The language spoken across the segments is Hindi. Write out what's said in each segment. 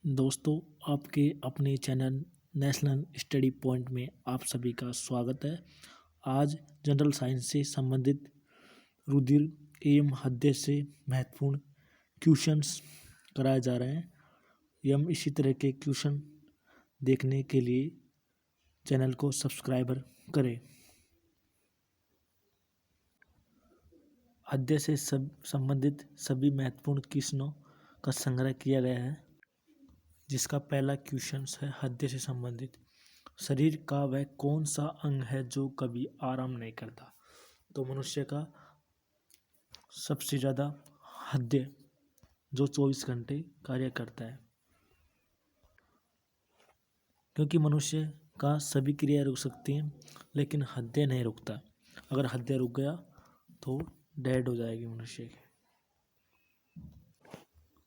दोस्तों, आपके अपने चैनल नेशनल स्टडी पॉइंट में आप सभी का स्वागत है। आज जनरल साइंस से संबंधित रुधिर एवं हृदय से महत्वपूर्ण क्वेश्चंस कराए जा रहे हैं एवं इसी तरह के क्वेश्चन देखने के लिए चैनल को सब्सक्राइबर करें। हृदय से संबंधित सभी महत्वपूर्ण क्वेश्चनों का संग्रह किया गया है, जिसका पहला क्वेश्चन है हृदय से संबंधित। शरीर का वह कौन सा अंग है जो कभी आराम नहीं करता? तो मनुष्य का सबसे ज़्यादा हृदय जो 24 घंटे कार्य करता है, क्योंकि मनुष्य का सभी क्रिया रुक सकती हैं लेकिन हृदय नहीं रुकता। अगर हृदय रुक गया तो डेड हो जाएगी मनुष्य की।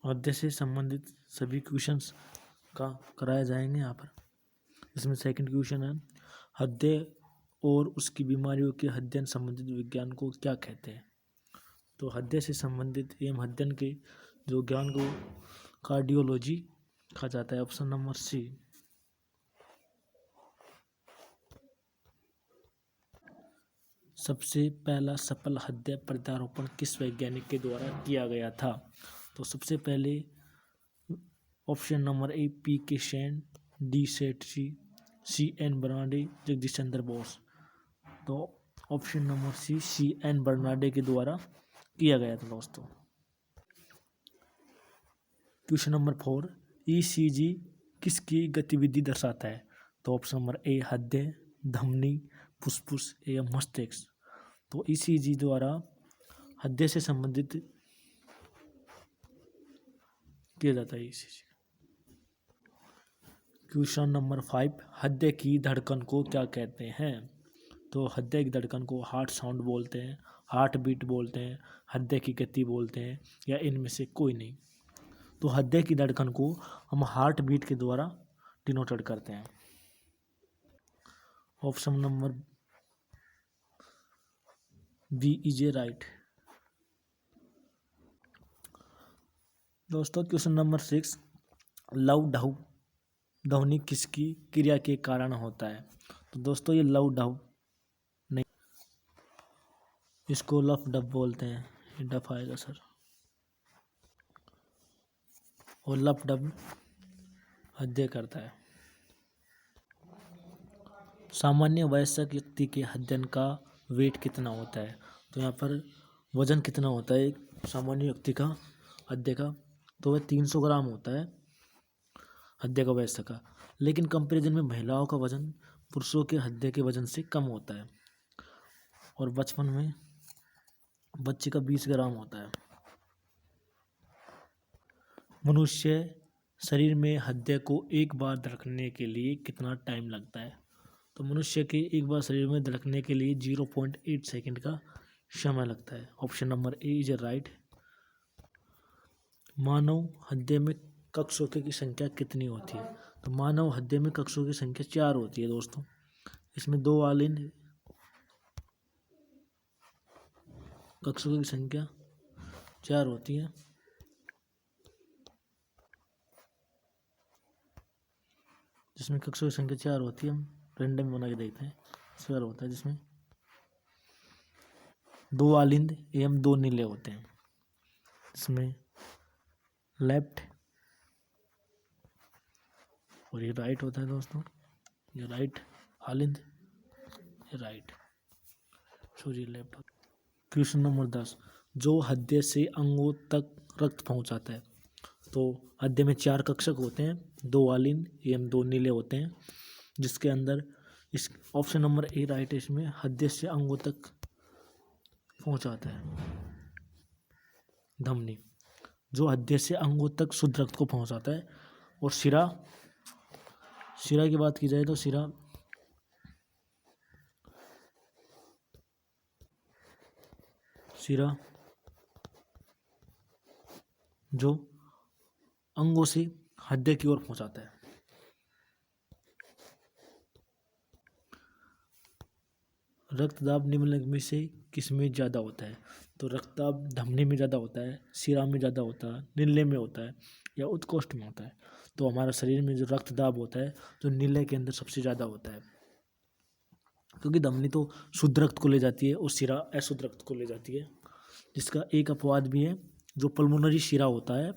हृदय से संबंधित सभी क्वेश्चंस का कराए जाएंगे यहाँ पर। इसमें सेकंड क्वेश्चन है, हृदय और उसकी बीमारियों के अध्ययन संबंधित विज्ञान को क्या कहते हैं? तो हृदय से संबंधित एवं अध्ययन के जो ज्ञान को कार्डियोलॉजी कहा जाता है। Option number C. सबसे पहला सफल हृदय प्रत्यारोपण किस वैज्ञानिक के द्वारा किया गया था? तो सबसे पहले option number A PK. Sen, D सेठसी, सी.एन. बर्नाडे, जगदीश चंद्र बोस। तो ऑप्शन नंबर सी.एन. बर्नाडे के द्वारा किया गया था दोस्तों। क्वेश्चन नंबर 4, ईसीजी किसकी गतिविधि दर्शाता है? तो ऑप्शन नंबर ए हृदय, धमनी, फुसफुस एवं मस्तिष्क। तो ईसीजी द्वारा हृदय से संबंधित किया जाता है ईसीजी। क्वेश्चन नंबर 5, हृदय की धड़कन को क्या कहते हैं? तो हृदय की धड़कन को हार्ट साउंड बोलते हैं, हार्ट बीट बोलते हैं, हृदय की गति बोलते हैं, या इनमें से कोई नहीं। तो हृदय की धड़कन को हम हार्ट बीट के द्वारा डिनोटेड करते हैं। Option number B is A right. दोस्तों क्वेश्चन नंबर 6, लव ढव ध्वनि किसकी क्रिया के कारण होता है? तो दोस्तों ये लव ढव नहीं, इसको लफ डब बोलते हैं। ये डफ आएगा सर। और लफ डब हृदय करता है। सामान्य वयस्क व्यक्ति के अध्ययन का वेट कितना होता है? तो यहाँ पर वजन कितना होता है एक सामान्य व्यक्ति का हृदय का? तो वह 300 ग्राम होता है हृदय का वयस्क का। लेकिन कंपैरिजन में महिलाओं का वजन पुरुषों के हृदय के वजन से कम होता है। और बचपन में बच्चे का 20 ग्राम होता है। मनुष्य शरीर में हृदय को एक बार धड़कने के लिए कितना टाइम लगता है? तो मनुष्य के एक बार शरीर में धड़कने के लिए 0.8 सेकंड का समय लगता है। Option number A is right. मानव हृदय में कक्षों की संख्या कितनी होती है? तो मानव हृदय में कक्षों की संख्या 4 होती है दोस्तों। इसमें 2 वालिन कक्षों की संख्या 4 होती है। जिसमें कक्षों की संख्या 4 होती है, हम रेंडम बना के देखते हैं। 4 होता है, जिसमें 2 आलिंद एवं 2 नीले होते हैं। इसमें लेफ्ट और ये राइट होता है दोस्तों। ये राइट आलिंद, ये right, sorry left. Question number 10, जो हृदय से अंगों तक रक्त पहुंचाता है? तो हृदय में 4 कक्षक होते हैं, 2 आलिंद एवं 2 नीले होते हैं, जिसके अंदर इस ऑप्शन नंबर ए राइट है। इसमें हृदय से अंगों तक पहुंचाता है धमनी, जो हृदय से अंगों तक शुद्ध रक्त को पहुंचाता है। और शिरा की बात की जाए तो शिरा जो अंगों से हृदय की ओर पहुंचाता है। रक्तदाब निम्नलिखित में से किसमें ज़्यादा होता है? तो रक्तदाब धमनी में ज़्यादा होता है, शिरा में ज़्यादा होता है, नीले में होता है, या उत्कोष्ठ में होता है। तो हमारा शरीर में जो रक्त दाब होता है जो नीले के अंदर सबसे ज़्यादा होता है, क्योंकि धमनी तो शुद्ध रक्त को ले जाती है और शिरा अशुद्ध रक्त को ले जाती है। जिसका एक अपवाद भी है, जो पल्मोनरी शिरा होता है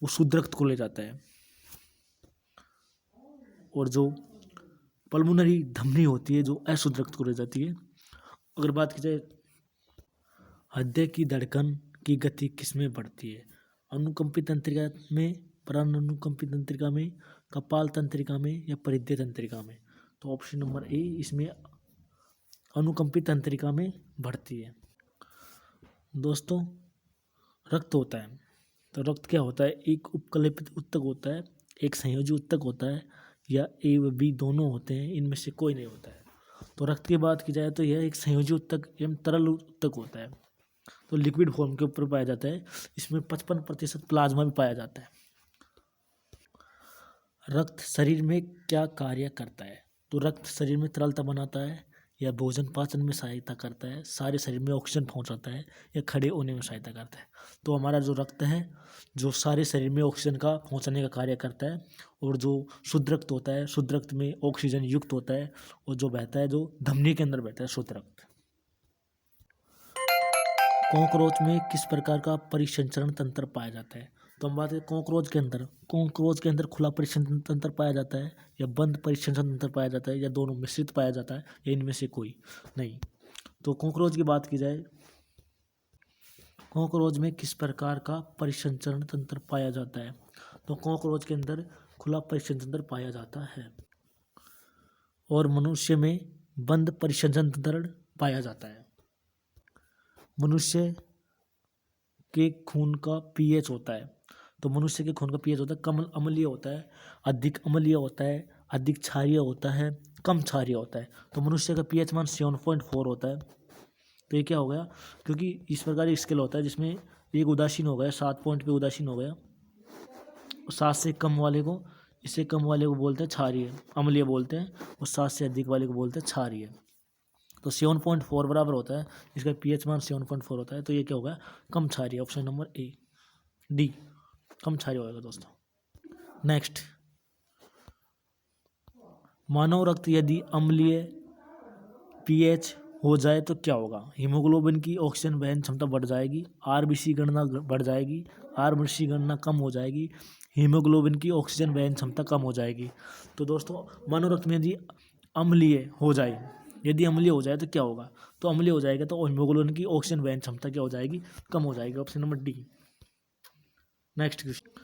वो शुद्ध रक्त को ले जाता है, और जो पल्मोनरी धमनी होती है जो अशुद्ध रक्त को ले जाती है। अगर बात की जाए हृदय की धड़कन की गति किसमें बढ़ती है, अनुकंपित तंत्रिका में, प्राणानुकंपित तंत्रिका में, कपाल तंत्रिका में या परिधीय तंत्रिका में। तो ऑप्शन नंबर ए इसमें अनुकंपित तंत्रिका में बढ़ती है। दोस्तों रक्त होता है, तो रक्त क्या होता है, एक उपकल्पित उत्तक होता है, एक संयोजी उत्तक होता है, या ए व बी दोनों होते हैं, इनमें से कोई नहीं होता है। तो रक्त की बात की जाए तो यह एक संयोजी उत्तक एवं तरल उत्तक होता है, तो लिक्विड फॉर्म के ऊपर पाया जाता है। इसमें 55% प्लाज्मा भी पाया जाता है। रक्त शरीर में क्या कार्य करता है, तो रक्त शरीर में तरलता बनाता है, या भोजन पाचन में सहायता करता है, सारे शरीर में ऑक्सीजन पहुंचाता है, या खड़े होने में सहायता करता है। तो हमारा जो रक्त है जो सारे शरीर में ऑक्सीजन का पहुंचाने का कार्य करता है, और जो शुद्ध रक्त होता है शुद्ध रक्त में ऑक्सीजन युक्त होता है, और जो बहता है जो धमनी के अंदर बहता है शुद्ध रक्त। कॉकरोच में किस प्रकार का परिसंचरण तंत्र पाया जाता है, तो हम बात करें कॉकरोच के अंदर खुला परिसंचरण तंत्र पाया जाता है, या बंद परिसंचरण तंत्र पाया जाता है, या दोनों मिश्रित पाया जाता है, या इनमें से कोई नहीं। तो कॉकरोच की बात की जाए, कॉकरोच में किस प्रकार का परिसंचरण तंत्र पाया जाता है, तो कॉकरोच के अंदर खुला परिसंचरण तंत्र पाया जाता है, और मनुष्य में बंद परिसंचरण तंत्र पाया जाता है। मनुष्य के खून का पीएच होता है, तो मनुष्य के खून का पीएच होता है कम अम्लीय होता है, अधिक अम्लीय होता है, अधिक क्षारीय होता है, कम क्षारीय होता है। तो मनुष्य का पीएच मान 7.4 होता है। तो ये क्या हो गया, क्योंकि इस प्रकार एक स्केल होता है जिसमें एक उदासीन हो गया, 7 पॉइंट पे उदासीन हो गया, और 7 से कम वाले को, इससे कम वाले को बोलते हैं क्षारीय अम्लीय बोलते हैं, और 7 से अधिक वाले को बोलते हैं क्षारीय। तो 7.4 बराबर होता है, इसका पीएच मान 7.4 होता है। तो ये क्या होगा, कम क्षारीय, ऑप्शन नंबर ए डी कम क्षारीय होगा दोस्तों। नेक्स्ट, मानव रक्त यदि अम्लीय पीएच हो जाए तो क्या होगा, हीमोग्लोबिन की ऑक्सीजन वहन क्षमता बढ़ जाएगी, आरबीसी गणना बढ़ जाएगी, आरबीसी गणना कम हो जाएगी, हीमोग्लोबिन की ऑक्सीजन वहन क्षमता कम हो जाएगी। तो दोस्तों मानव रक्त में यदि अम्लीय हो जाए, यदि अम्लीय हो जाए तो क्या होगा, तो अम्लीय हो जाएगा तो हीमोग्लोबिन की ऑक्सीजन वहन क्षमता क्या हो जाएगी, कम हो जाएगी, option number D. Next question,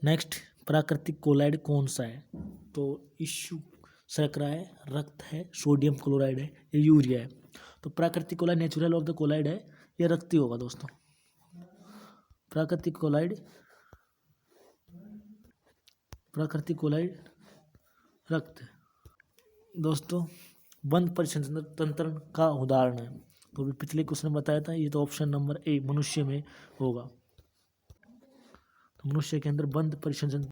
next प्राकृतिक कोलाइड कौन सा है, तो इश्यू शर्करा है, रक्त है, सोडियम क्लोराइड है, या यूरिया है। तो प्राकृतिक colloid natural of the colloid है, या रक्त ही होगा दोस्तों। प्राकृतिक कोलाइड रक्त है दोस्तों। बंद परिसंचरण तंत्र का उदाहरण है, तो भी पिछले क्वेश्चन में बताया था, ये तो ऑप्शन नंबर ए मनुष्य में होगा। तो मनुष्य के अंदर बंद परिसंचरण,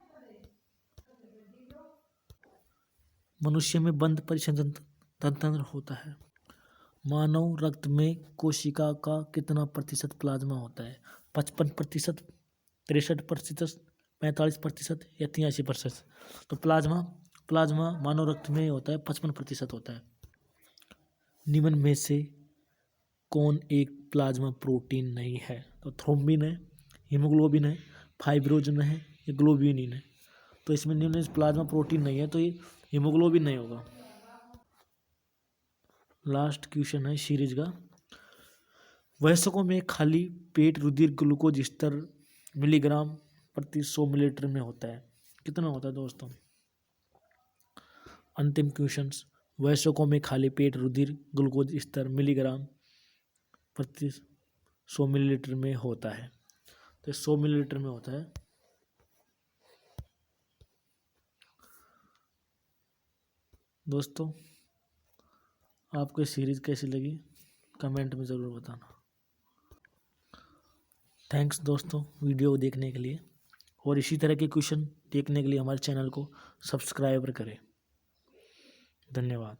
मनुष्य में बंद परिसंचरण तंत्र होता है। मानव रक्त में कोशिका का कितना प्रतिशत प्लाज्मा होता है, 55%, 63%, 45% या 83%। तो प्लाज्मा मानव रक्त में होता है 55% होता है। निम्न में से कौन एक प्लाज्मा प्रोटीन नहीं है, तो थ्रोम्बिन है, हीमोग्लोबिन है, फाइब्रोजन है, या ग्लोब्यूलिन है। तो इसमें निम्न से प्लाज्मा प्रोटीन नहीं है, तो ये हीमोग्लोबिन नहीं होगा। लास्ट क्वेश्चन है सीरीज का, वयस्कों में खाली पेट रुधिर ग्लूकोज स्तर मिलीग्राम प्रति 100 मिलीलीटर में होता है, कितना होता है दोस्तों। अंतिम क्वेश्चन, वयस्कों में खाली पेट रुधिर ग्लूकोज स्तर मिलीग्राम प्रति 100 मिलीलीटर में होता है, तो 100 मिलीलीटर में होता है। दोस्तों आपको सीरीज कैसी लगी कमेंट में ज़रूर बताना। थैंक्स दोस्तों वीडियो देखने के लिए, और इसी तरह के क्वेश्चन देखने के लिए हमारे चैनल को सब्सक्राइब करें। धन्यवाद।